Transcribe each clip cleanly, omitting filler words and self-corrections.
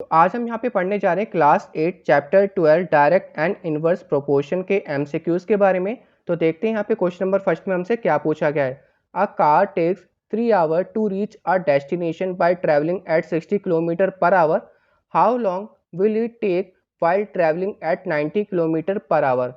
तो आज हम यहाँ पे पढ़ने जा रहे हैं class 8 chapter 12 direct and inverse proportion के एमसीक्यूज के बारे में। तो देखते हैं यहाँ पे क्वेश्चन नंबर फर्स्ट में हमसे क्या पूछा गया है। A car takes 3 hour to reach a destination by travelling at 60 kilometre per hour. How long will it take while travelling at 90 kilometre per hour.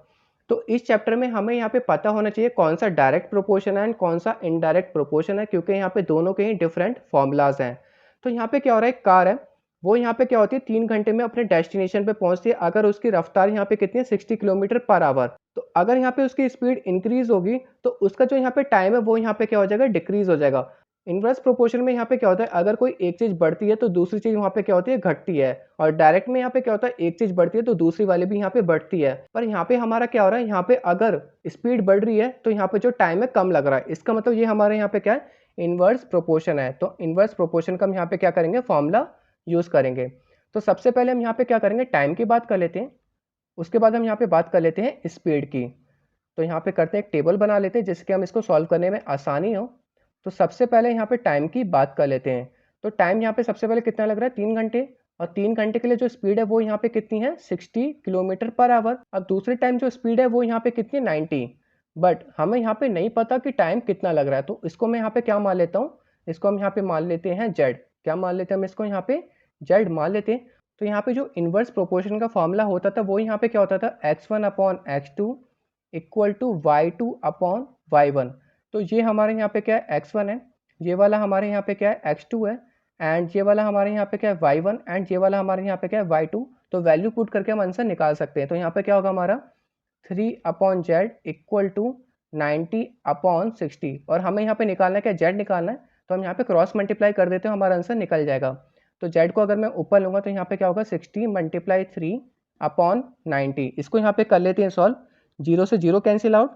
तो इस चैप्टर में हमें यहाँ पे पता होना चाहिए कौन सा डायरेक्ट प्रोपोर्शन है एंड कौन सा इनडायरेक्ट प्रोपोर्शन है, क्योंकि यहाँ पे दोनों के ही डिफरेंट फॉर्मूलाज हैं। तो यहाँ पे क्या हो रहा है, कार है वो यहाँ पे क्या होती है 3 घंटे में अपने डेस्टिनेशन पे पहुंचती है अगर उसकी रफ्तार यहाँ पे कितनी है 60 किलोमीटर पर आवर। तो अगर यहाँ पे उसकी स्पीड इंक्रीज होगी तो उसका जो यहाँ पे टाइम है वो यहाँ पे क्या हो जाएगा, डिक्रीज हो जाएगा। इनवर्स प्रोपोर्शन में यहाँ पे क्या होता है, अगर कोई एक चीज बढ़ती है तो दूसरी चीज वहाँ पे क्या होती है, घटती है। और डायरेक्ट में यहाँ पे क्या होता है, एक चीज बढ़ती है तो दूसरी वाली भी यहाँ पे बढ़ती है। पर यहाँ पे हमारा क्या हो रहा है, यहाँ पे अगर स्पीड बढ़ रही है तो यहाँ पे जो टाइम है कम लग रहा है। इसका मतलब ये हमारे यहाँ पे क्या है, इनवर्स प्रोपोर्शन है। तो इनवर्स प्रोपोर्शन का हम यहाँ पे क्या करेंगे, फॉर्मूला यूज करेंगे। तो सबसे पहले हम यहाँ पे क्या करेंगे, टाइम की बात कर लेते हैं। उसके बाद हम यहाँ पे बात कर लेते हैं स्पीड की। तो यहाँ पे करते हैं, एक टेबल बना लेते हैं जिससे कि हम इसको सॉल्व करने में आसानी हो। तो सबसे पहले यहाँ पे टाइम की बात कर लेते हैं। तो टाइम यहाँ पे सबसे पहले कितना लग रहा है, 3 घंटे। और 3 घंटे के लिए जो स्पीड है वो यहाँ पे कितनी है, 60 किलोमीटर पर आवर। अब दूसरे टाइम जो स्पीड है वो यहाँ पे कितनी है, 90। बट हमें यहाँ पे नहीं पता कि टाइम कितना लग रहा है, तो इसको मैं यहाँ पे क्या मान लेता हूँ, इसको हम यहाँ पे मान लेते हैं जेड। क्या मान लेते हैं हम इसको, यहाँ पे जेड मान लेते हैं। तो यहाँ पे जो इनवर्स प्रोपोर्शन का फॉर्मूला होता था वो यहाँ पे क्या होता था, x1 upon x2 equal to y2 upon y1। तो ये हमारे यहाँ पे क्या है, x1 है, ये वाला हमारे यहाँ पे क्या है, x2 है, एंड ये वाला हमारे यहाँ पे क्या है, y1, एंड ये वाला हमारे यहाँ पे क्या है, y2। तो वैल्यू पुट करके हम आंसर निकाल सकते हैं। तो यहाँ पे क्या होगा हमारा 3 upon Z equal to 90 upon 60। और हमें यहाँ पे निकालना है क्या, जेड निकालना है। तो हम यहाँ पे क्रॉस मल्टीप्लाई कर देते हैं, हमारा आंसर निकल जाएगा। तो जेड को अगर मैं ऊपर लूँगा तो यहाँ पे क्या होगा, 60 मल्टीप्लाई 3 अपॉन 90। इसको यहाँ पे कर लेते हैं सॉल्व। 0 से 0 कैंसिल आउट,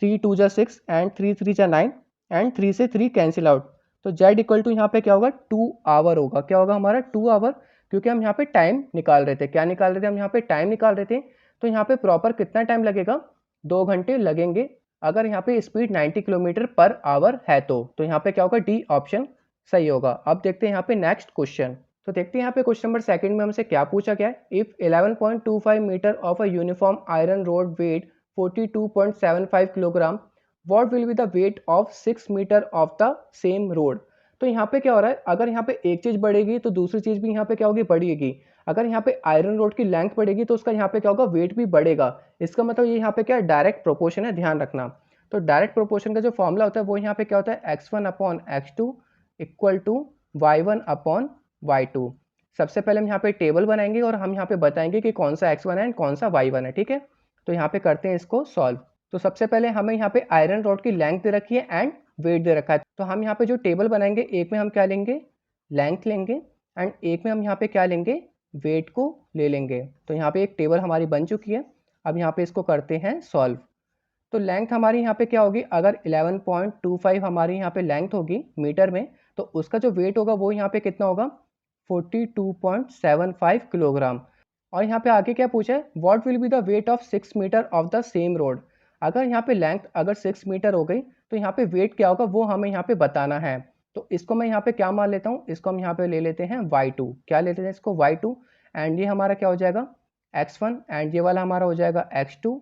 3 2 जा 6 एंड 3 3 जा 9 एंड 3 से 3 कैंसिल आउट। तो जेड इक्वल टू यहाँ पे क्या होगा, 2 आवर होगा। क्या होगा हमारा, 2 आवर, क्योंकि हम यहाँ पे टाइम निकाल रहे थे। क्या निकाल रहे थे हम, यहाँ पे टाइम निकाल रहे थे। तो यहाँ पे प्रॉपर कितना टाइम लगेगा, 2 घंटे लगेंगे अगर यहाँ पे स्पीड 90 किलोमीटर पर आवर है। तो यहाँ पे क्या होगा, डी ऑप्शन सही होगा। अब देखते हैं यहाँ पे नेक्स्ट क्वेश्चन। तो देखते हैं यहाँ पे क्वेश्चन नंबर सेकंड में हमसे क्या पूछा गया है। If 11.25 metre of a uniform iron rod weight 42.75 kilogram, what will be the weight of 6 metre of the same rod. तो यहाँ पे क्या हो रहा है, अगर यहाँ पे एक चीज बढ़ेगी तो दूसरी चीज भी यहाँ पे क्या होगी, बढ़ेगी। अगर यहाँ पे आयरन रोड की लेंथ बढ़ेगी तो उसका यहाँ पे क्या होगा, वेट भी बढ़ेगा। इसका मतलब ये यहाँ पे क्या है, डायरेक्ट प्रोपोर्शन है, ध्यान रखना। तो डायरेक्ट प्रोपोर्शन का जो फॉर्मूला होता है वो यहाँ पे क्या होता है, x1 upon x2 equal to y1 upon y2। सबसे पहले हम यहाँ पे टेबल बनाएंगे और हम यहाँ पे बताएंगे कि कौन सा x1 है एंड कौन सा y1 है, ठीक है। तो यहाँ पे करते हैं इसको सॉल्व। तो सबसे पहले हमें यहाँ पे आयरन रॉड की लेंथ दे रखी है एंड वेट दे रखा है। तो हम यहाँ पे जो टेबल बनाएंगे, एक में हम क्या लेंगे, लेंथ लेंगे, एंड एक में हम यहाँ पे क्या लेंगे, वेट को ले लेंगे। तो यहाँ पे एक टेबल हमारी बन चुकी है। अब यहाँ पे इसको करते हैं सॉल्व। तो लेंथ हमारी यहाँ पे क्या होगी, अगर 11.25 हमारी यहाँ पे लेंथ होगी मीटर में, तो उसका जो वेट होगा वो यहाँ पे कितना होगा, 42.75 किलोग्राम। और यहाँ पे आगे क्या पूछा है, what will be the weight of 6 metre of the same rod. अगर यहाँ पे लेंथ अगर 6 मीटर हो गई तो यहाँ पे वेट क्या होगा वो हमें यहाँ पे बताना है। तो इसको मैं यहाँ पे क्या मान लेता हूँ, इसको हम यहाँ पे ले लेते हैं y2। क्या लेते हैं इसको, y2। एंड ये हमारा क्या हो जाएगा, x1, एंड ये वाला हमारा हो जाएगा x2,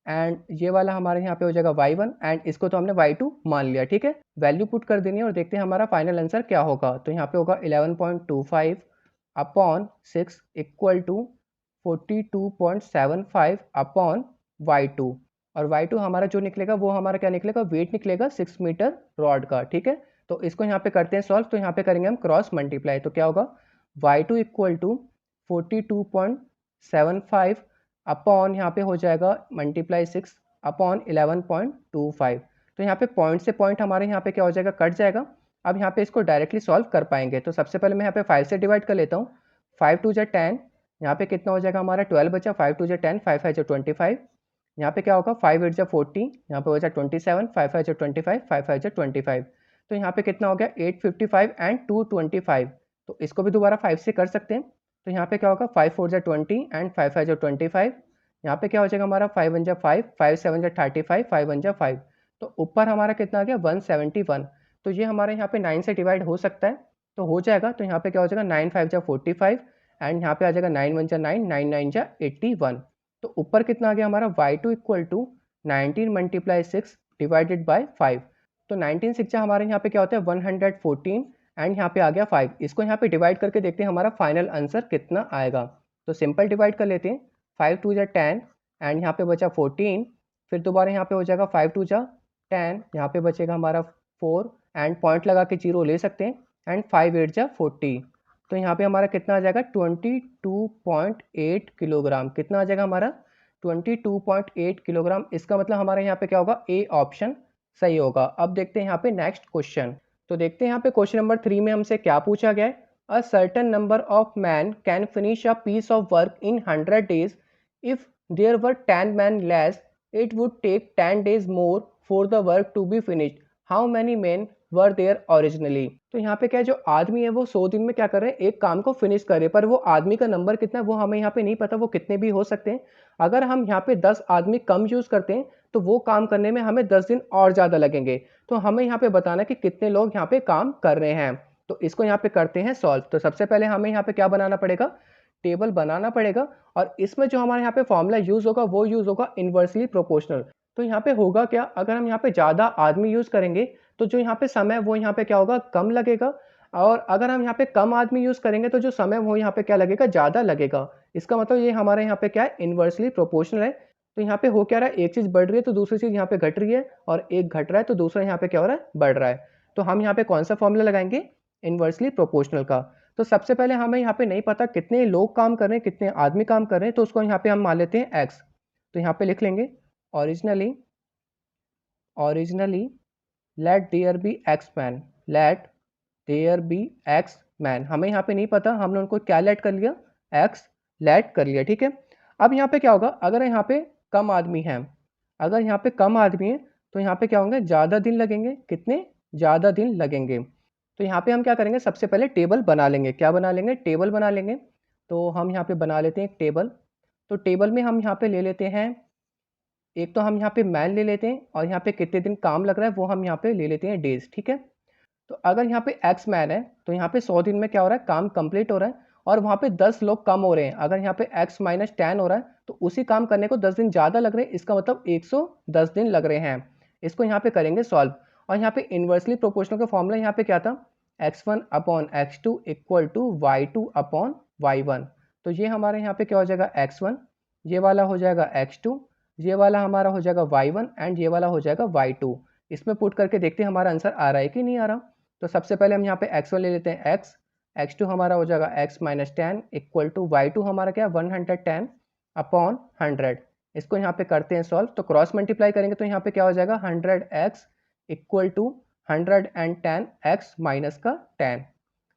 एंड ये वाला हमारे यहाँ पे हो जाएगा y1, एंड इसको तो हमने y2 मान लिया, ठीक है। वैल्यू पुट कर देनी है और देखते हैं हमारा फाइनल आंसर क्या होगा। तो यहाँ पे होगा 11.25 upon 6 equal to 42.75 upon y2। और y2 हमारा जो निकलेगा वो हमारा क्या निकलेगा, वेट निकलेगा 6 मीटर रॉड का, ठीक है। तो इसको यहाँ पे करते हैं सॉल्व। तो यहाँ पे करेंगे हम क्रॉस मल्टीप्लाई। तो क्या होगा, y2 इक्वल टू 42.75 अपॉन यहाँ पे हो जाएगा मल्टीप्लाई 6 अपॉन 11.25। तो यहाँ पे पॉइंट से पॉइंट हमारे यहाँ पे क्या हो जाएगा, कट जाएगा। अब यहाँ पे इसको डायरेक्टली सॉल्व कर पाएंगे। तो सबसे पहले मैं यहाँ पे 5 से डिवाइड कर लेता हूँ। 5 2 जा 10, यहाँ पे कितना हो जाएगा हमारा 12 बचा, 5 2 जा 10, 5 5 जा 25। यहाँ पे क्या होगा, 5 8 जा 40, यहाँ पे हो जाए 27, 5 5 जा 25, 5 5 जा 25। तो यहाँ पे कितना हो गया, 855 एंड 225। तो इसको भी दोबारा 5 से कर सकते हैं। तो यहाँ पे क्या होगा, 5 4 जा 20 एंड 5 5 जा 25। यहाँ पे क्या हो जाएगा हमारा 5 1 जा 5, 5 7 जा 35, 5 1 जा 5। तो ऊपर हमारा कितना आ गया, 171। तो ये हमारे यहाँ पे 9 से डिवाइड हो सकता है, तो हो जाएगा। तो यहाँ पे क्या हो जाएगा, 9 5 जा 45 एंड यहाँ पे आ जाएगा 9 1 जा 9, 9 9 जा 81। तो ऊपर कितना आ गया हमारा y2 equal to 19 multiply 6 divided by 5। तो 19 6 हमारे यहाँ पे क्या होता है 114 एंड यहाँ पे आ गया 5। इसको यहाँ पे डिवाइड करके देखते हैं हमारा फाइनल आंसर कितना आएगा। तो सिंपल डिवाइड कर लेते हैं, 5 2 जा 10 एंड यहाँ पे बचा 14। फिर दोबारा यहाँ पे हो जाएगा 5 2 जा 10, यहाँ पे बचेगा हमारा 4 एंड पॉइंट लगा के 0 ले सकते हैं एंड 5 8 जा 40। तो यहाँ पे हमारा कितना आ जाएगा 22.8 किलोग्राम। कितना आ जाएगा हमारा 22.8 किलोग्राम। इसका मतलब हमारे यहाँ पे क्या होगा, ए ऑप्शन सही होगा। अब देखते हैं यहाँ पे नेक्स्ट क्वेश्चन। तो देखते हैं यहाँ पे क्वेश्चन नंबर 3 में हमसे क्या पूछा गया है। A certain number of man can finish a piece of work in 100 days. If there were 10 man less it would take 10 days more for the work to be finished. How many man were there originally. तो यहाँ पे क्या है, जो आदमी है वो 100 दिन में क्या कर रहे हैं, एक काम को फिनिश कर रहे हैं, पर वो आदमी का नंबर कितना है वो हमें यहाँ पे नहीं पता, वो कितने भी हो सकते हैं। अगर हम यहाँ पे 10 आदमी कम यूज करते हैं तो वो काम करने में हमें 10 दिन और ज़्यादा लगेंगे। तो हमें यहाँ पे बताना है कि कितने लोग यहाँ पे काम कर रहे हैं। तो इसको यहाँ पे करते हैं सॉल्व। तो सबसे पहले हमें यहाँ पे क्या बनाना पड़ेगा, टेबल बनाना पड़ेगा। और इसमें जो हमारे यहाँ पे फॉर्मूला यूज होगा वो यूज होगा इन्वर्सली प्रोपोर्शनल। तो यहाँ पे होगा क्या, अगर हम यहाँ पे ज़्यादा आदमी यूज करेंगे तो जो यहाँ पे समय वो यहाँ पे क्या होगा, कम लगेगा। और अगर हम यहाँ पे कम आदमी यूज करेंगे तो जो समय वो यहाँ पे क्या लगेगा, ज़्यादा लगेगा। इसका मतलब ये हमारे यहाँ पे क्या है, इन्वर्सली प्रोपोर्शनल है। तो यहाँ पे हो क्या रहा है, एक चीज़ बढ़ रही है तो दूसरी चीज़ यहाँ पे घट रही है, और एक घट रहा है तो दूसरा यहाँ पे क्या हो रहा है, बढ़ रहा है। तो हम यहाँ पे कौन सा फॉर्मूला लगाएंगे, इन्वर्सली प्रोपोर्शनल का। तो सबसे पहले हमें यहाँ पे नहीं पता कितने लोग काम कर रहे हैं, कितने आदमी काम कर रहे हैं, तो उसको यहाँ पे हम मान लेते हैं एक्स। तो यहाँ पे लिख लेंगे originally let there be X man, let there be X man. हमें यहाँ पे नहीं पता, हमने उनको क्या लेट कर लिया, एक्स लेट कर लिया, ठीक है। अब यहाँ पे क्या होगा, अगर यहाँ पे कम आदमी हैं, अगर यहाँ पे कम आदमी है तो यहाँ पे क्या होंगे, ज़्यादा दिन लगेंगे। कितने, ज़्यादा दिन लगेंगे। तो यहाँ पे हम क्या करेंगे, सबसे पहले टेबल बना लेंगे। क्या बना लेंगे, टेबल बना लेंगे। तो हम यहाँ पे बना लेते हैं एक टेबल। तो टेबल में हम यहाँ पे ले लेते हैं, एक तो हम यहाँ पे मैन ले लेते हैं, और यहाँ पे कितने दिन काम लग रहा है वो हम यहाँ पे ले लेते हैं डेज, ठीक है। तो अगर यहाँ पे एक्स मैन है तो यहाँ पे 100 दिन में क्या हो रहा है, काम कंप्लीट हो रहा है, और वहाँ पे 10 लोग कम हो रहे हैं। अगर यहाँ पे एक्स माइनस 10 हो रहा है तो उसी काम करने को 10 दिन ज़्यादा लग रहे हैं, इसका मतलब 110 दिन लग रहे हैं। इसको यहाँ पे करेंगे सॉल्व। और यहाँ पे इन्वर्सली प्रोपोर्शनल का फॉर्मूला यहाँ पे क्या था, x1 upon x2 equal to y2 upon y1। तो ये हमारे यहाँ पे क्या हो जाएगा, x1, ये वाला हो जाएगा x2, ये वाला हमारा हो जाएगा y1 एंड ये वाला हो जाएगा y2। इसमें पुट करके देखते हैं हमारा आंसर आ रहा है कि नहीं आ रहा। तो सबसे पहले हम यहाँ पे x1 ले लेते हैं x, x2 हमारा हो जाएगा x minus 10 equal to y2 हमारा क्या 110 अपॉन 100। इसको यहाँ पे करते हैं सॉल्व। तो क्रॉस मल्टीप्लाई करेंगे तो यहाँ पे क्या हो जाएगा 100x equal to 110x minus का 10।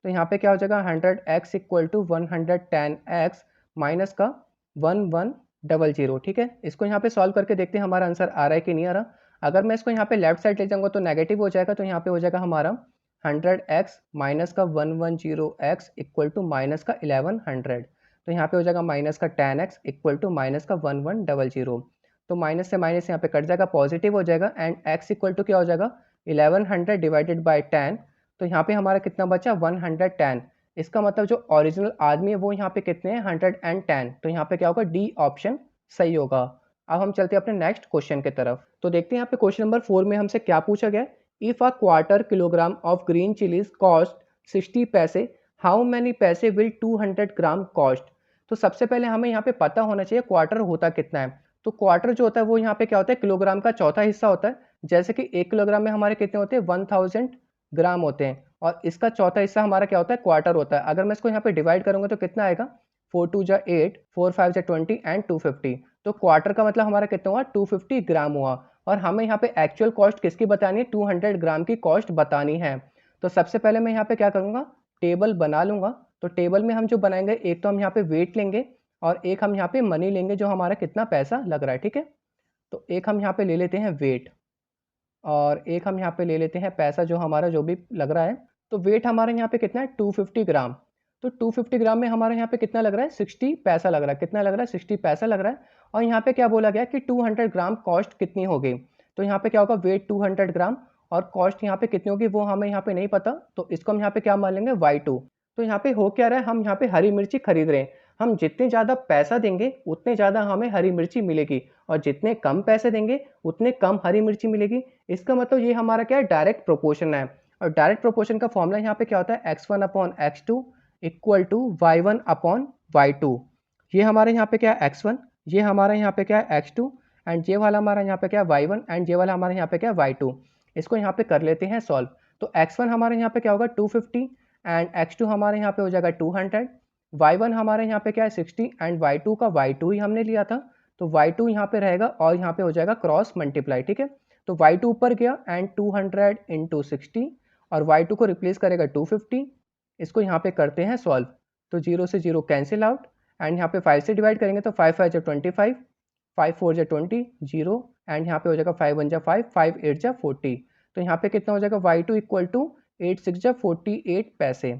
तो यहाँ पे क्या हो जाएगा 100x equal to 110x minus का 1100, ठीक है। इसको यहाँ पे सॉल्व करके देखते हैं हमारा आंसर आ रहा है कि नहीं आ रहा। अगर मैं इसको यहाँ पे लेफ्ट साइड ले जाऊँगा तो नेगेटिव हो जाएगा, तो यहाँ पे हो जाएगा हमारा 100x माइनस का 110x इक्वल टू माइनस का 1100। तो यहाँ पे हो जाएगा माइनस का 10x इक्वल टू माइनस का 1100। तो माइनस से माइनस यहाँ पे कट जाएगा, पॉजिटिव हो जाएगा, एंड x इक्वल टू क्या हो जाएगा 1100 डिवाइडेड बाई 10। तो यहाँ पे हमारा कितना बचा 110। इसका मतलब जो ओरिजिनल आदमी है वो यहाँ पे कितने हैं 110। तो यहाँ पे क्या होगा, डी ऑप्शन सही होगा। अब हम चलते हैं अपने नेक्स्ट क्वेश्चन की तरफ। तो देखते हैं यहाँ पे क्वेश्चन नंबर 4 में हमसे क्या पूछा गया। If a quarter kilogram of green chillies cost 60 पैसे, हाउ मैनी पैसे विल 200 ग्राम कॉस्ट। तो सबसे पहले हमें यहाँ पे पता होना चाहिए क्वार्टर होता कितना है। तो क्वार्टर जो होता है वो यहाँ पे क्या होता है, किलोग्राम का चौथा हिस्सा होता है। जैसे कि 1 किलोग्राम में हमारे कितने होते हैं 1000 ग्राम होते हैं, और इसका चौथा हिस्सा हमारा क्या होता है, क्वार्टर होता है। अगर मैं इसको यहाँ पे डिवाइड करूंगा तो कितना आएगा, 4 2 जा 8, 4 5 जा 20 एंड 250। तो क्वार्टर का मतलब हमारा कितना हुआ 250 ग्राम हुआ। और हमें यहाँ पे एक्चुअल कॉस्ट किसकी बतानी है, 200 ग्राम की कॉस्ट बतानी है। तो सबसे पहले मैं यहाँ पे क्या करूँगा, टेबल बना लूँगा। तो टेबल में हम जो बनाएंगे, एक तो हम यहाँ पे वेट लेंगे और एक हम यहाँ पे मनी लेंगे, जो हमारा कितना पैसा लग रहा है, ठीक है। तो एक हम यहाँ पे ले लेते हैं वेट, और एक हम यहाँ पे ले लेते हैं पैसा, जो हमारा जो भी लग रहा है। तो वेट हमारे यहाँ पे कितना है 250 ग्राम। तो 250 ग्राम में हमारे यहाँ पे कितना लग रहा है 60 पैसा लग रहा है। कितना लग रहा है 60 पैसा लग रहा है। और यहाँ पे क्या बोला गया कि 200 ग्राम कॉस्ट कितनी होगी। तो यहाँ पे क्या होगा, वेट 200 ग्राम और कॉस्ट यहाँ पे कितनी होगी वो हमें यहाँ पे नहीं पता। तो इसको हम यहाँ पे क्या मान लेंगे y2। तो यहाँ पे हो क्या रहा है, हम यहाँ पे हरी मिर्ची खरीद रहे हैं। हम जितने ज़्यादा पैसा देंगे उतने ज़्यादा हमें हरी मिर्ची मिलेगी, और जितने कम पैसे देंगे उतने कम हरी मिर्ची मिलेगी। इसका मतलब ये हमारा क्या है, डायरेक्ट प्रोपोर्शन है। और डायरेक्ट प्रोपोर्शन का फॉर्मूला यहाँ पे क्या होता है, x1 upon x2 equal to y1 upon y2। ये हमारे यहाँ पे क्या है x1, ये हमारा यहाँ पे क्या है x2, एंड ये वाला हमारा यहाँ पे क्या है y1, एंड ये वाला हमारे यहाँ पे क्या है y2। इसको यहाँ पे कर लेते हैं सॉल्व। तो x1 हमारे यहाँ पे क्या होगा 250, एंड x2 हमारे यहाँ पे हो जाएगा 200, y1 हमारे यहाँ पे क्या है 60, एंड y2 का y2 ही हमने लिया था, तो y2 यहाँ पे रहेगा और यहाँ पे हो जाएगा क्रॉस मल्टीप्लाई। ठीक है, तो y2 ऊपर गया एंड 200 इंटू 60, और y2 को रिप्लेस करेगा 250। इसको यहाँ पे करते हैं सॉल्व। तो 0 से 0 कैंसिल आउट, एंड यहाँ पे 5 से डिवाइड करेंगे तो 5 5 जा 25, 5 4 जा 20, 0, एंड यहाँ पे हो जाएगा 5 1 जा 5, 5 8 जा 40। तो यहाँ पे कितना हो जाएगा y2 इक्वल टू 8 6 जा 48 पैसे।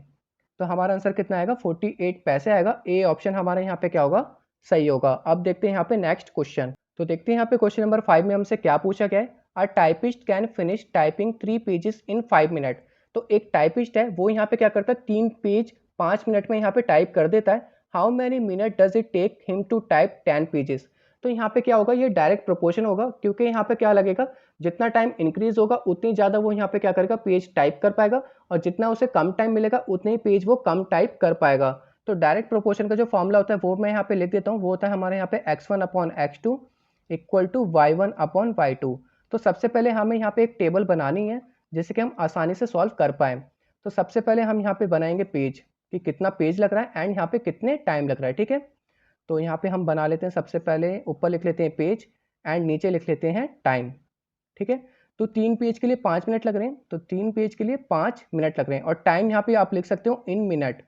तो हमारा आंसर कितना आएगा, 48 पैसे आएगा। ए ऑप्शन हमारे यहाँ पे क्या होगा, सही होगा। अब देखते हैं यहाँ पे नेक्स्ट क्वेश्चन। तो देखते हैं यहाँ पे क्वेश्चन नंबर 5 में हमसे क्या पूछा गया है। A typist can finish typing 3 pages in 5 minute. तो एक टाइपिस्ट है, वो यहाँ पे क्या करता है, 3 पेज 5 मिनट में यहाँ पे टाइप कर देता है। How many minute does it take him to type 10 pages. तो यहाँ पे क्या होगा, ये डायरेक्ट प्रोपोर्शन होगा, क्योंकि यहाँ पे क्या लगेगा, जितना टाइम इंक्रीज होगा उतनी ज़्यादा वो यहाँ पे क्या करेगा, पेज टाइप कर पाएगा, और जितना उसे कम टाइम मिलेगा उतने ही पेज वो कम टाइप कर पाएगा। तो डायरेक्ट प्रोपोर्शन का जो फॉर्मूला होता है वो मैं यहाँ पे लिख देता हूँ। वो होता है हमारे यहाँ पे x1 upon x2 equal to y1 upon y2। तो सबसे पहले हमें यहाँ पे एक टेबल बनानी है जिससे कि हम आसानी से सॉल्व कर पाएँ। तो सबसे पहले हम यहाँ पे बनाएंगे पेज, कि कितना पेज लग रहा है एंड यहाँ पे कितने टाइम लग रहा है। ठीक है, तो यहाँ पे हम बना लेते हैं, सबसे पहले ऊपर लिख लेते हैं पेज एंड नीचे लिख लेते हैं टाइम। ठीक है, तो 3 पेज के लिए 5 मिनट लग रहे हैं, तो 3 पेज के लिए 5 मिनट लग रहे हैं, और टाइम यहाँ पे आप लिख सकते हो इन मिनट।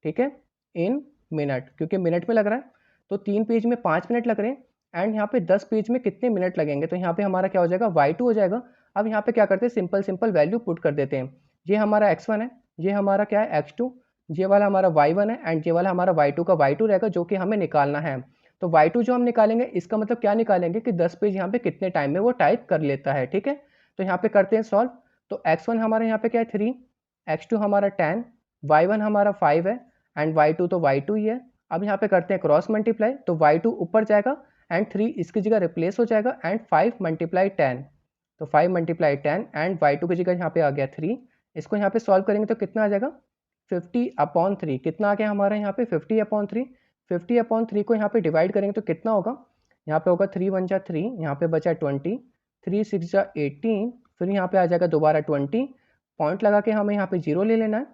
ठीक है, इन मिनट, क्योंकि मिनट में लग रहा है। तो 3 पेज में 5 मिनट लग रहे हैं, एंड यहाँ पे 10 पेज में कितने मिनट लगेंगे, तो यहाँ पे हमारा क्या हो जाएगा, y2 हो जाएगा। अब यहाँ पे क्या करते हैं, सिंपल सिंपल वैल्यू पुट कर देते हैं। ये हमारा x1 है, ये हमारा क्या है x2, ये वाला हमारा y1 है, एंड ये वाला हमारा y2 का y2 रहेगा, जो कि हमें निकालना है। तो y2 जो हम निकालेंगे, इसका मतलब क्या निकालेंगे कि 10 पेज यहाँ पे कितने टाइम में वो टाइप कर लेता है। ठीक है, तो यहाँ पे करते हैं सॉल्व। तो x1 हमारे यहाँ पे क्या है 3, x2 हमारा 10, y1 हमारा 5 है, एंड y2 तो y2 ही है। अब यहाँ पे करते हैं क्रॉस मल्टीप्लाई, तो y2 ऊपर जाएगा एंड 3 इसकी जगह रिप्लेस हो जाएगा, एंड 5 मल्टीप्लाई 10, तो 5 मल्टीप्लाई 10, एंड y2 की जगह यहाँ पे आ गया 3। इसको यहाँ पे सॉल्व करेंगे तो कितना आ जाएगा, 50/3। कितना आ गया हमारे यहाँ पे 50/3। 50/3 को यहाँ पे डिवाइड करेंगे तो कितना होगा, यहाँ पे होगा 3 1 जा 3, यहाँ पे बचा 20, 3 6 जा 18, फिर यहाँ पे आ जाएगा दोबारा 20, पॉइंट लगा के हमें यहाँ पे 0 ले लेना है।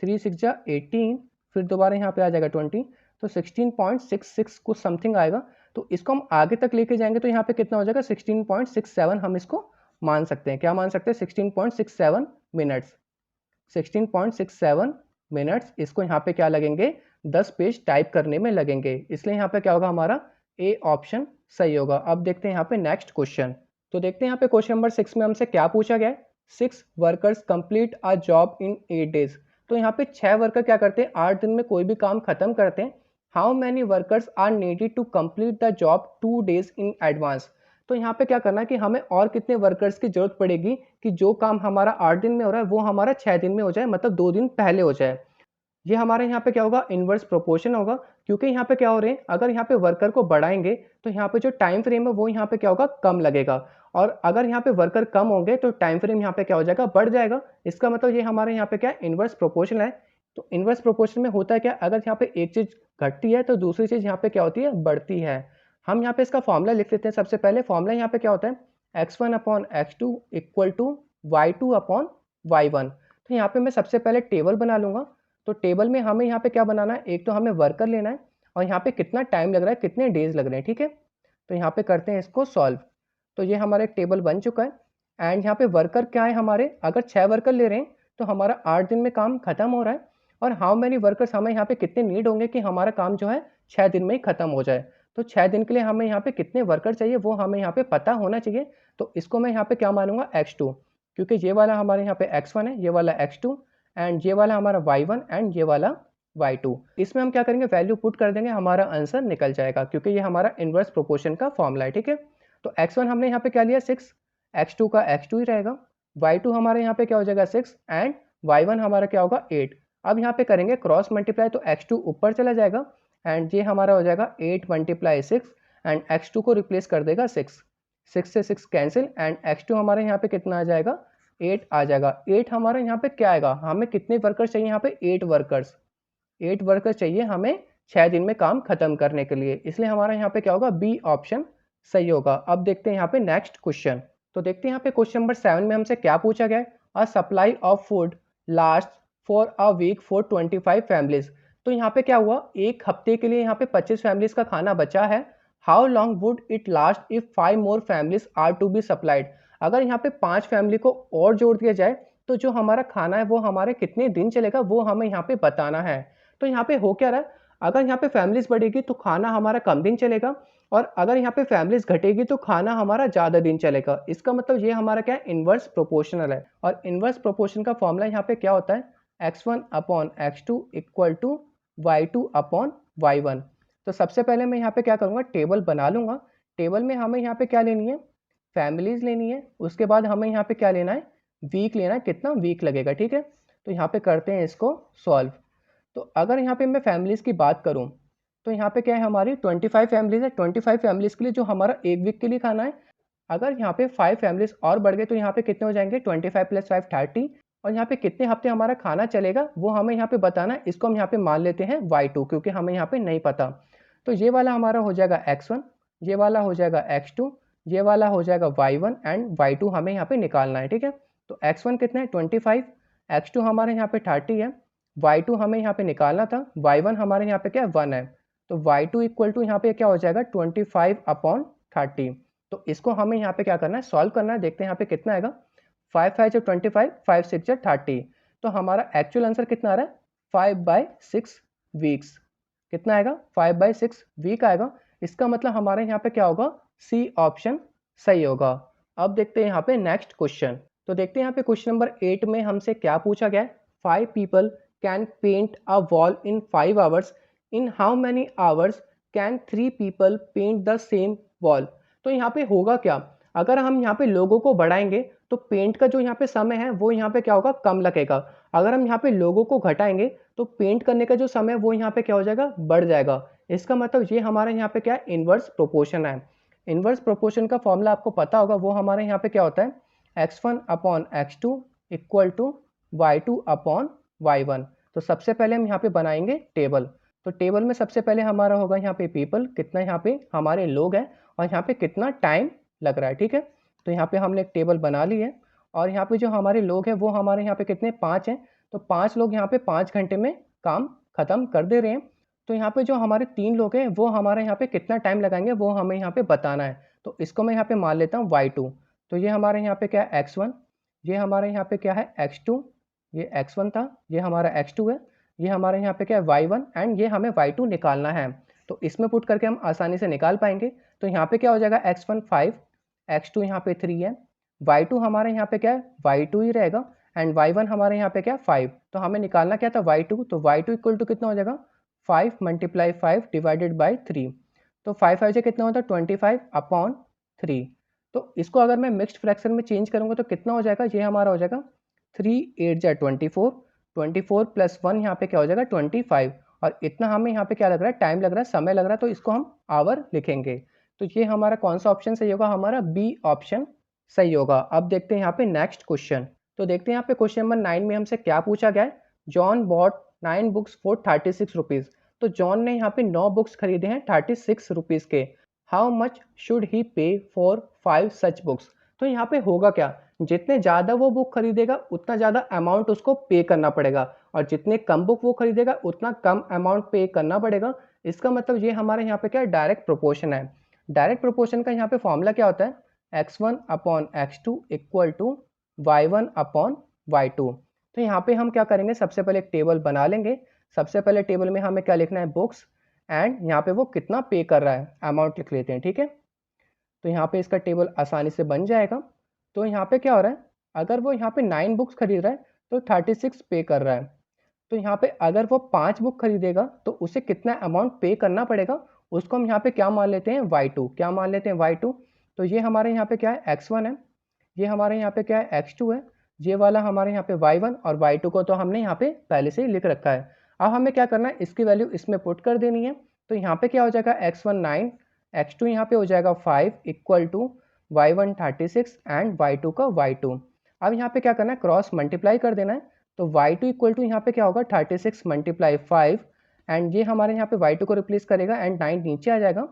3 6 जा 18, फिर दोबारा यहाँ पे आ जाएगा 20, तो 16.66 कुछ समथिंग आएगा। तो इसको हम आगे तक लेके जाएंगे तो यहाँ पे कितना हो जाएगा 16.67, हम इसको मान सकते हैं। क्या मान सकते हैं, 16.67 मिनट्स। 16.67 मिनट्स, इसको यहाँ पे क्या लगेंगे, 10 पेज टाइप करने में लगेंगे, इसलिए यहाँ पे क्या होगा, हमारा ए ऑप्शन सही होगा। अब देखते हैं यहाँ पे नेक्स्ट क्वेश्चन। तो देखते हैं यहाँ पे क्वेश्चन नंबर 6 में हमसे क्या पूछा गया है। 6 workers complete a job in 8 days. तो यहाँ पे 6 वर्कर क्या करते हैं, 8 दिन में कोई भी काम खत्म करते हैं। How many workers are needed to complete the job 2 days in advance. तो यहाँ पे क्या करना है कि हमें और कितने वर्कर्स की जरूरत पड़ेगी कि जो काम हमारा 8 दिन में हो रहा है वो हमारा 6 दिन में हो जाए, मतलब 2 दिन पहले हो जाए। ये हमारे यहाँ पे क्या होगा, इन्वर्स प्रोपोर्शन होगा, क्योंकि यहाँ पे क्या हो रहे हैं, अगर यहाँ पे वर्कर को बढ़ाएंगे तो यहाँ पे जो टाइम फ्रेम है वो यहाँ पे क्या होगा, कम लगेगा, और अगर यहाँ पे वर्कर कम होंगे तो टाइम फ्रेम यहाँ पे क्या हो जाएगा, बढ़ जाएगा। इसका मतलब ये हमारे यहाँ पे क्या इन्वर्स प्रोपोर्शन है। तो इन्वर्स प्रोपोर्शन में होता है क्या, अगर यहाँ पे एक चीज घटती है तो दूसरी चीज यहाँ पे क्या होती है, बढ़ती है। हम यहाँ पे इसका फॉर्मूला लिख लेते हैं। सबसे पहले फॉर्मूला यहाँ पे क्या होता है, x1 upon x2 equal to y2 upon y1। तो यहाँ पे मैं सबसे पहले टेबल बना लूंगा। तो टेबल में हमें यहाँ पे क्या बनाना है, एक तो हमें वर्कर लेना है, और यहाँ पे कितना टाइम लग रहा है, कितने डेज लग रहे हैं। ठीक है, तो यहाँ पे करते हैं इसको सॉल्व। तो ये हमारा एक टेबल बन चुका है, एंड यहाँ पे वर्कर क्या है हमारे, अगर 6 वर्कर ले रहे हैं तो हमारा 8 दिन में काम खत्म हो रहा है। और हाउ मैनी वर्कर्स, हमें यहाँ पे कितने नीड होंगे कि हमारा काम जो है 6 दिन में ही खत्म हो जाए। तो 6 दिन के लिए हमें यहाँ पे कितने वर्कर चाहिए वो हमें यहाँ पे पता होना चाहिए। तो इसको मैं यहाँ पे क्या मानूंगा, x2, क्योंकि ये वाला हमारे यहाँ पे x1 है, ये वाला x2, एंड ये वाला हमारा y1, एंड ये वाला y2। इसमें हम क्या करेंगे, वैल्यू पुट कर देंगे, हमारा आंसर निकल जाएगा, क्योंकि ये हमारा इन्वर्स प्रोपोर्शन का फॉर्मूला है। ठीक है, तो x1 हमने यहाँ पे क्या लिया 6, x2 का x2 ही रहेगा, y2 हमारे यहाँ पे क्या हो जाएगा 6, एंड y1 हमारा क्या होगा 8। अब यहाँ पे करेंगे क्रॉस मल्टीप्लाई, तो x2 ऊपर चला जाएगा एंड ये हमारा हो जाएगा 8 मल्टीप्लाई 6 एंड x2 को रिप्लेस कर देगा 6 से 6 कैंसिल एंड x2 हमारे यहाँ पे कितना आ जाएगा 8 आ जाएगा। 8 हमारे यहाँ पे क्या आएगा, हमें कितने वर्कर्स चाहिए यहाँ पे 8 वर्कर्स, 8 वर्कर्स चाहिए हमें 6 दिन में काम खत्म करने के लिए, इसलिए हमारा यहाँ पे क्या होगा बी ऑप्शन सही होगा। अब देखते हैं यहाँ पे नेक्स्ट क्वेश्चन। तो देखते हैं यहाँ पे क्वेश्चन नंबर 7 में हमसे क्या पूछा गया है, a supply of food last for a week for 25 families. तो यहाँ पे क्या हुआ, एक हफ्ते के लिए यहाँ पे 25 फैमिलीज का खाना बचा है। How long would it last if 5 more families are to be supplied. अगर यहाँ पे 5 फैमिली को और जोड़ दिया जाए तो जो हमारा खाना है वो हमारे कितने दिन चलेगा वो हमें यहाँ पे बताना है। तो यहाँ पे हो क्या रहा है, अगर यहाँ पे फैमिलीज बढ़ेगी तो खाना हमारा कम दिन चलेगा, और अगर यहाँ पे फैमिलीज घटेगी तो खाना हमारा ज़्यादा दिन चलेगा। इसका मतलब ये हमारा क्या है, इन्वर्स प्रोपोर्शनल है। और इन्वर्स प्रोपोर्शन का फॉर्मूला यहाँ पे क्या होता है, x1 upon x2 equal to y2 upon y1। तो सबसे पहले मैं यहाँ पे क्या करूँगा, टेबल बना लूँगा। टेबल में हमें यहाँ पे क्या लेनी है, फैमिलीज लेनी है, उसके बाद हमें यहाँ पे क्या लेना है, वीक लेना है, कितना वीक लगेगा, ठीक है। तो यहाँ पे करते हैं इसको सॉल्व। तो अगर यहाँ पे मैं फैमिलीज़ की बात करूँ तो यहाँ पे क्या है, हमारी 25 फैमिलीज़ है। 25 फैमिलीज़ के लिए जो हमारा एक वीक के लिए खाना है, अगर यहाँ पे 5 फैमिलीज़ और बढ़ गए तो यहाँ पे कितने हो जाएंगे, 25 + 5 30। और यहाँ पे कितने हफ्ते हमारा खाना चलेगा वो हमें यहाँ पे बताना है। इसको हम यहाँ पे मान लेते हैं y2, क्योंकि हमें यहाँ पे नहीं पता। तो ये वाला हमारा हो जाएगा x1, ये वाला हो जाएगा x2, ये वाला हो जाएगा y1 एंड y2 हमें यहाँ पे निकालना है, ठीक है। तो x1 कितना है 25, x2 हमारे यहाँ पे 30 है, y2 हमें यहाँ पे निकालना था, y1 हमारे यहाँ पे क्या है 1 है। तो y2 इक्वल टू यहाँ पे क्या हो जाएगा 25 अपॉन 30। तो इसको हमें यहाँ पे क्या करना है, सॉल्व करना है। देखते हैं यहाँ पे कितना आएगा, 5 5 × 25, 5 6 × 30। तो हमारा एक्चुअल आंसर कितना आ रहा है, 5/6 वीक्स। कितना आएगा, 5/6 वीक आएगा। इसका मतलब हमारे यहाँ पे क्या होगा, सी ऑप्शन सही होगा। अब देखते हैं यहाँ पे नेक्स्ट क्वेश्चन। तो देखते हैं यहाँ पे क्वेश्चन नंबर 8 में हमसे क्या पूछा गया है, 5 people can paint a wall in 5 hours. In how many hours can 3 people paint the same wall? तो यहाँ पे होगा क्या, अगर हम यहाँ पे लोगों को बढ़ाएंगे तो पेंट का जो यहाँ पे समय है वो यहाँ पे क्या होगा, कम लगेगा। अगर हम यहाँ पे लोगों को घटाएंगे तो पेंट करने का जो समय वो यहाँ पे क्या हो जाएगा, बढ़ जाएगा। इसका मतलब ये हमारे यहाँ पे क्या है, इन्वर्स प्रोपोर्शन है। इन्वर्स प्रोपोर्शन का फॉर्मूला आपको पता होगा, वो हमारे यहाँ पे क्या होता है, x1 upon x2 equal to y2 upon y1। तो सबसे पहले हम यहाँ पे बनाएंगे टेबल। तो टेबल में सबसे पहले हमारा होगा यहाँ पे पीपल, कितना यहाँ पे हमारे लोग हैं, और यहाँ पे कितना टाइम लग रहा है, ठीक है। तो यहाँ पे हमने एक टेबल बना ली है, और यहाँ पे जो हमारे लोग हैं वो हमारे यहाँ पे कितने 5 हैं। तो 5 लोग यहाँ पे 5 घंटे में काम खत्म कर दे रहे हैं। तो यहाँ पे जो हमारे 3 लोग हैं वो हमारे यहाँ पे कितना टाइम लगाएंगे वो हमें यहाँ पे बताना है। तो इसको मैं यहाँ पे मान लेता हूँ y2। तो ये हमारे यहाँ पे क्या है x1, ये हमारे यहाँ पे क्या है x2, ये x1 था, ये हमारा x2 है, ये हमारे यहाँ पे क्या है y1 एंड ये हमें y2 निकालना है। तो इसमें पुट करके हम आसानी से निकाल पाएंगे। तो यहाँ पे क्या हो जाएगा, x1 5, x2 यहाँ पे 3 है, y2 हमारे यहाँ पे क्या है y2 ही रहेगा, एंड y1 हमारे यहाँ पे क्या है 5। तो हमें निकालना क्या था y2, तो y2 इक्वल टू कितना हो जाएगा 5 × 5 डिवाइडेड बाई 3। तो 5 5 से कितना होता है 25 अपॉन 3। तो इसको अगर मैं मिक्स्ड फ्रैक्शन में चेंज करूँगा तो कितना हो जाएगा, ये हमारा हो जाएगा 3 8 जा 24, 24 + 1 यहाँ पे क्या हो जाएगा 25। और इतना हमें यहाँ पे क्या लग रहा है, टाइम लग रहा है, समय लग रहा है, तो इसको हम आवर लिखेंगे। तो ये हमारा कौन सा ऑप्शन सही होगा, हमारा बी ऑप्शन सही होगा। अब देखते हैं यहाँ पे नेक्स्ट क्वेश्चन। तो देखते हैं यहाँ पे क्वेश्चन नंबर 9 में हमसे क्या पूछा गया है, John bought 9 books for 36 rupees. तो जॉन ने यहाँ पे 9 बुक्स खरीदे हैं 36 रुपीज़ के। हाउ मच शुड ही पे फॉर 5 सच बुक्स। तो यहाँ पे होगा क्या, जितने ज़्यादा वो बुक खरीदेगा उतना ज़्यादा अमाउंट उसको पे करना पड़ेगा, और जितने कम बुक वो खरीदेगा उतना कम अमाउंट पे करना पड़ेगा। इसका मतलब ये हमारे यहाँ पे क्या है, डायरेक्ट प्रोपोर्शन है। डायरेक्ट प्रोपोर्शन का यहाँ पे फॉर्मूला क्या होता है, x1 upon x2 equal to y1 upon y2। तो यहाँ पे हम क्या करेंगे, सबसे पहले एक टेबल बना लेंगे। सबसे पहले टेबल में हमें क्या लिखना है, बुक्स, एंड यहाँ पे वो कितना पे कर रहा है अमाउंट लिख लेते हैं, ठीक है। तो यहाँ पे इसका टेबल आसानी से बन जाएगा। तो यहाँ पे क्या हो रहा है, अगर वो यहाँ पे 9 बुक्स खरीद रहा है तो 36 पे कर रहा है। तो यहाँ पे अगर वो 5 बुक खरीदेगा तो उसे कितना अमाउंट पे करना पड़ेगा, उसको हम यहाँ पे क्या मान लेते हैं y2, क्या मान लेते हैं y2। तो ये हमारे यहाँ पे क्या है x1 है, ये हमारे यहाँ पे क्या है x2 है। ये वाला हमारे यहाँ पे y1 और y2 को तो हमने यहाँ पे पहले से ही लिख रखा है। अब हमें क्या करना है, इसकी वैल्यू इसमें पुट कर देनी है। तो यहाँ पे क्या हो जाएगा, x1 9, x2 यहाँ पे हो जाएगा 5 equal to y1 36 and y2 का y2। अब यहाँ पे क्या करना है, क्रॉस मल्टीप्लाई कर देना है। तो y2 इक्वल टू यहाँ पे क्या होगा 36 मल्टीप्लाई 5 एंड ये हमारे यहाँ पे y2 को रिप्लेस करेगा एंड 9 नीचे आ जाएगा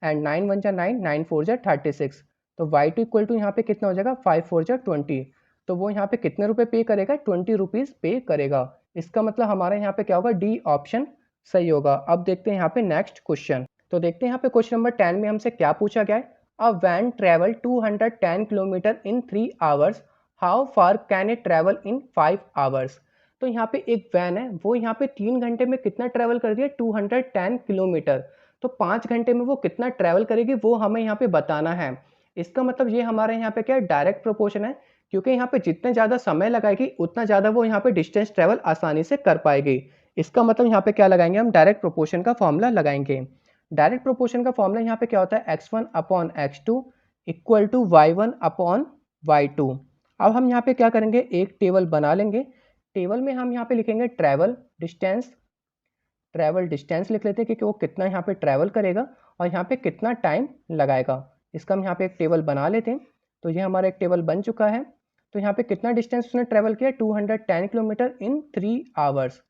एंड 9 1 जा 9, 9 4 जा 36। तो y2 इक्वल टू यहाँ पे कितना हो जाएगा 5 4 जा 20। तो वो यहाँ पे कितने रुपए पे करेगा, 20 रुपीज़ पे करेगा। इसका मतलब हमारे यहाँ पे क्या होगा, डी ऑप्शन सही होगा। अब देखते हैं यहाँ पे नेक्स्ट क्वेश्चन। तो देखते हैं यहाँ पे क्वेश्चन नंबर 10 में हमसे क्या पूछा गया है। A van travel 210 kilometre in 3 hours, how far can it travel in 5 hours. तो यहाँ पे एक वैन है, वो यहाँ पे 3 घंटे में कितना ट्रेवल कर दिया, 210 किलोमीटर। तो 5 घंटे में वो कितना ट्रेवल करेगी वो हमें यहाँ पे बताना है। इसका मतलब ये हमारे यहाँ पे क्या डायरेक्ट प्रोपोर्शन है, क्योंकि यहाँ पे जितने ज़्यादा समय लगाएगी उतना ज़्यादा वो यहाँ पे डिस्टेंस ट्रेवल आसानी से कर पाएगी। इसका मतलब यहाँ पे क्या लगाएंगे, हम डायरेक्ट प्रोपोर्शन का फॉर्मूला लगाएंगे। डायरेक्ट प्रोपोर्शन का फॉर्मूला यहाँ पे क्या होता है, x1 upon x2 equal to y1 upon y2। अब हम यहाँ पे क्या करेंगे, एक टेबल बना लेंगे। टेबल में हम यहाँ पे लिखेंगे ट्रैवल डिस्टेंस लिख लेते हैं, क्योंकि वो कितना यहाँ पे ट्रैवल करेगा और यहाँ पे कितना टाइम लगाएगा। इसका हम यहाँ पे एक टेबल बना लेते हैं। तो ये हमारा एक टेबल बन चुका है। तो यहाँ पे कितना डिस्टेंस उसने ट्रैवल किया, 210 किलोमीटर इन 3 आवर्स।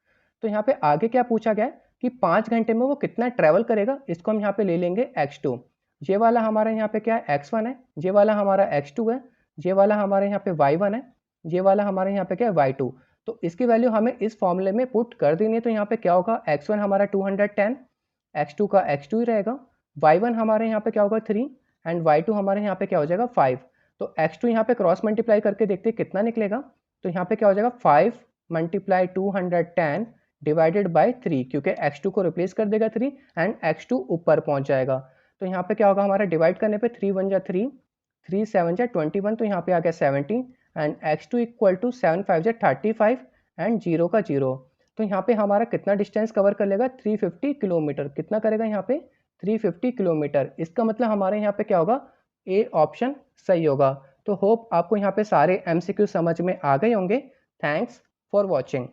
तो यहाँ पे आगे क्या पूछा गया है कि 5 घंटे में वो कितना ट्रैवल करेगा। इसको हम यहाँ पे ले लेंगे x2। ये वाला हमारा यहाँ पे क्या है, x1 है। ये वाला हमारा x2 है। ये वाला हमारे यहाँ पे y1 है। ये वाला हमारे यहाँ पे क्या है, y2। तो इसकी वैल्यू हमें इस फॉर्मूले में पुट कर देनी है। तो यहाँ पे क्या होगा, x1 हमारा 210, x2 का x2 ही रहेगा, y1 हमारे यहाँ पे क्या होगा 3 एंड y2 हमारे यहाँ पे क्या हो जाएगा 5। तो x2 यहाँ पे क्रॉस मल्टीप्लाई करके देखते हैं कितना निकलेगा। तो यहाँ पे क्या हो जाएगा 5 मल्टीप्लाई 210 डिवाइडेड बाय 3, क्योंकि x2 को रिप्लेस कर देगा 3 एंड x2 ऊपर पहुँच जाएगा। तो यहाँ पे क्या होगा, हमारा डिवाइड करने पे 3 1 जा 3, 3 7 जा 21, तो यहाँ पे आ गया 70 एंड x2 इक्वल टू 7 5 जा 35 एंड 0 का 0। तो यहाँ पे हमारा कितना डिस्टेंस कवर कर लेगा, 350 किलोमीटर। कितना करेगा यहाँ पे, 350 किलोमीटर। इसका मतलब हमारे यहाँ पे क्या होगा, ए ऑप्शन सही होगा। तो होप आपको यहाँ पे सारे MCQ समझ में आ गए होंगे। Thanks for watching.